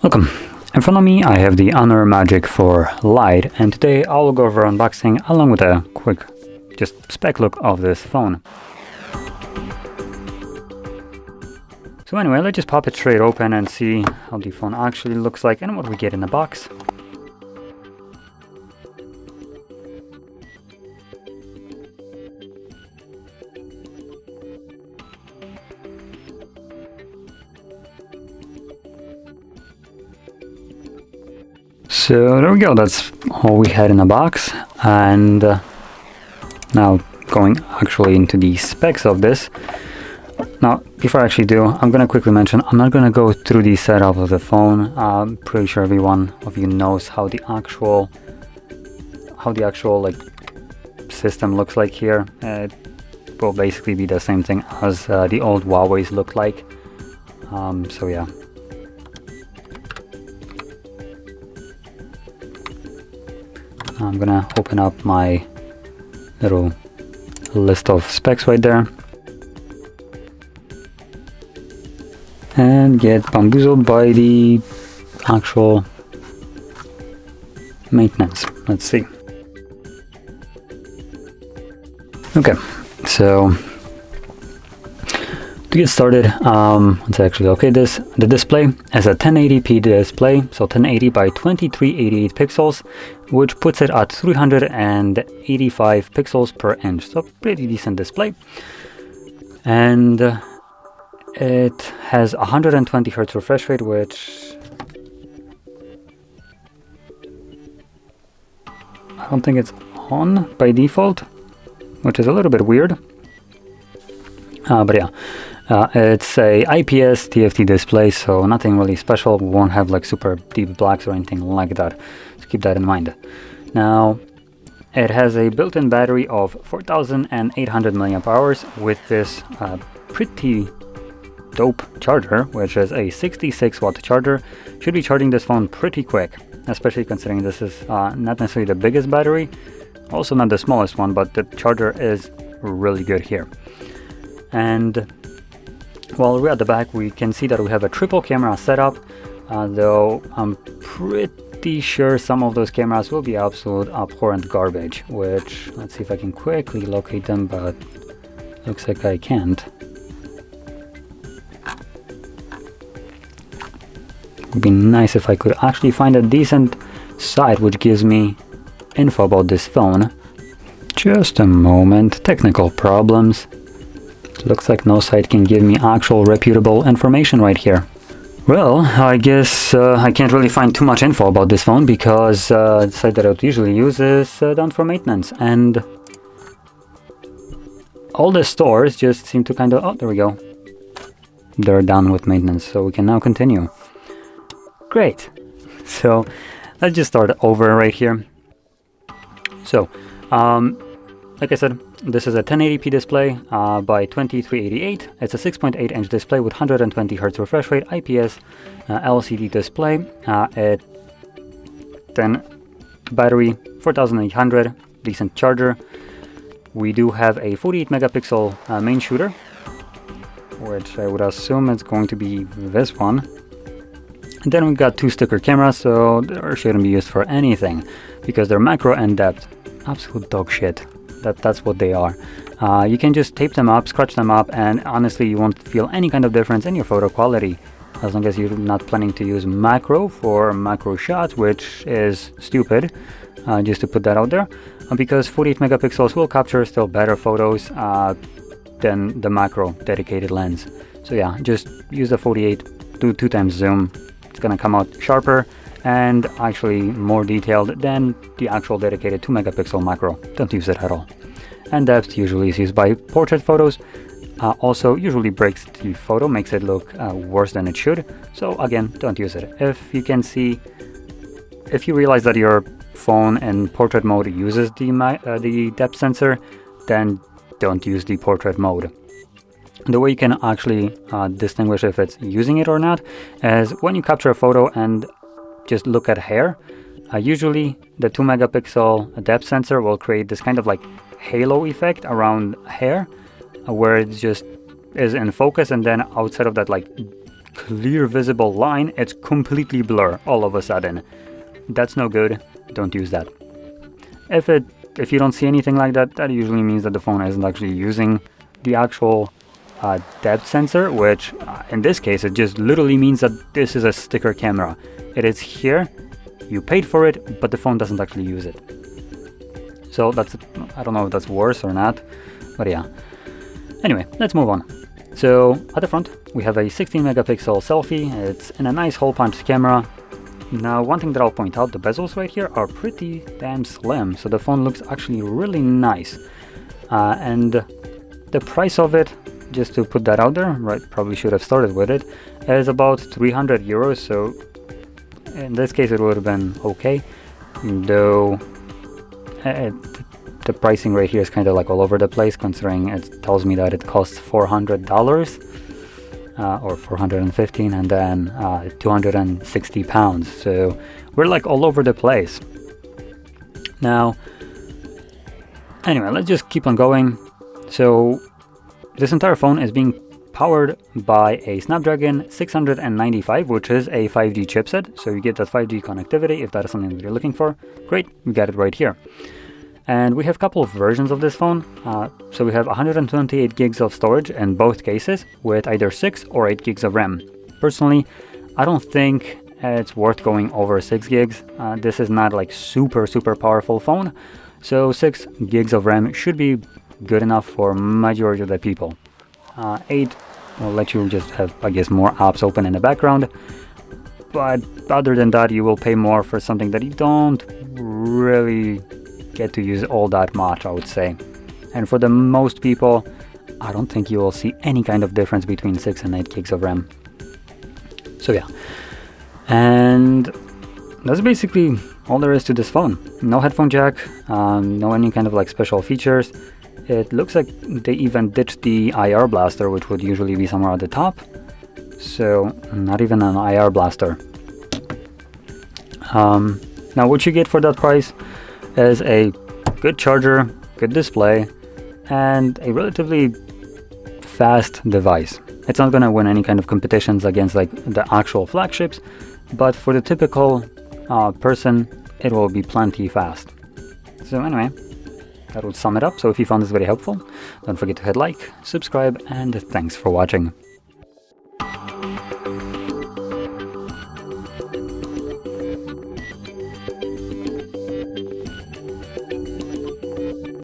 Welcome. In front of me I have the Honor Magic 4 Lite, and today I'll go over unboxing along with a quick just spec look of this phone. So anyway, let's just pop it straight open and see how the phone actually looks like and what we get in the box. So there we go, that's all we had in the box, and now going actually into the specs of this. Now, before I actually do, I'm gonna quickly mention, I'm not gonna go through the setup of the phone. I'm pretty sure every one of you knows how the actual like system looks like here. It will basically be the same thing as the old Huawei's looked like. So yeah. I'm gonna open up my little list of specs right there and get bamboozled by the actual maintenance. Let's see. Okay, so to get started, let's actually locate this. The display is a 1080p display, so 1080 by 2388 pixels, which puts it at 385 pixels per inch, so pretty decent display. And it has 120 Hz refresh rate, which I don't think it's on by default, which is a little bit weird. But yeah, it's a IPS TFT display, so nothing really special. We won't have like super deep blacks or anything like that, so keep that in mind. Now, it has a built-in battery of 4,800 milliamp hours with this pretty dope charger, which is a 66 watt charger. Should be charging this phone pretty quick, especially considering this is not necessarily the biggest battery, also not the smallest one, but the charger is really good here. And while we're at the back, we can see that we have a triple camera setup, though I'm pretty sure some of those cameras will be absolute abhorrent garbage, which, let's see if I can quickly locate them, but looks like I can't. Would be nice if I could actually find a decent site which gives me info about this phone. Just a moment, technical problems. Looks like no site can give me actual reputable information right here. Well, I guess I can't really find too much info about this phone because the site that I would usually use is done for maintenance, and all the stores just seem to kind of, oh, there we go. They're done with maintenance, so we can now continue. Great. So let's just start over right here. So, like I said, this is a 1080p display by 2388. It's a 6.8 inch display with 120 Hz refresh rate, IPS LCD display. Then battery 4800, decent charger. We do have a 48 megapixel main shooter, which I would assume is going to be this one. And then we've got two sticker cameras, so they shouldn't be used for anything because they're macro and depth. Absolute dog shit. That's what they are. You can just tape them up, scratch them up, and honestly you won't feel any kind of difference in your photo quality as long as you're not planning to use macro for macro shots, which is stupid, just to put that out there, because 48 megapixels will capture still better photos than the macro dedicated lens. So yeah, just use the 48, do 2 times zoom. It's gonna come out sharper and actually more detailed than the actual dedicated 2 megapixel macro. Don't use it at all. And depth usually is used by portrait photos. Also usually breaks the photo, makes it look worse than it should. So again, don't use it. If you realize that your phone in portrait mode uses the depth sensor, then don't use the portrait mode. The way you can actually distinguish if it's using it or not is when you capture a photo and just look at hair. Usually the 2 megapixel depth sensor will create this kind of like halo effect around hair, where it just is in focus, and then outside of that like clear visible line, it's completely blur all of a sudden. That's no good. Don't use that. If you don't see anything like that, that usually means that the phone isn't actually using the actual depth sensor, which in this case it just literally means that this is a sticker camera. It is here, you paid for it, but the phone doesn't actually use it. So that's, I don't know if that's worse or not, but yeah. Anyway, let's move on. So at the front we have a 16 megapixel selfie. It's in a nice hole punch camera. Now, one thing that I'll point out, the bezels right here are pretty damn slim, so the phone looks actually really nice. And the price of it, just to put that out there, right, probably should have started with it, is about 300 euros, so in this case it would have been okay, though the pricing right here is kind of like all over the place, considering it tells me that it costs $400. Or 415, and then 260 pounds. So we're like all over the place. Now, anyway, let's just keep on going. So this entire phone is being powered by a Snapdragon 695, which is a 5G chipset. So you get that 5G connectivity if that is something that you're looking for. Great, we got it right here. And we have a couple of versions of this phone. So we have 128 gigs of storage in both cases, with either 6 or 8 gigs of RAM. Personally, I don't think it's worth going over 6 gigs. This is not like super powerful phone, so 6 gigs of RAM should be good enough for majority of the people. 8 will let you just have, I guess, more apps open in the background, but other than that you will pay more for something that you don't really get to use all that much, I would say. And for the most people, I don't think you will see any kind of difference between 6 and 8 gigs of RAM. So yeah, and that's basically all there is to this phone. No headphone jack, no any kind of like special features. It looks like they even ditched the IR blaster, which would usually be somewhere at the top, so not even an IR blaster. Now what you get for that price is a good charger, good display, and a relatively fast device. It's not gonna win any kind of competitions against like the actual flagships, but for the typical person, it will be plenty fast. So anyway, that would sum it up. So if you found this very helpful, don't forget to hit like, subscribe, and thanks for watching.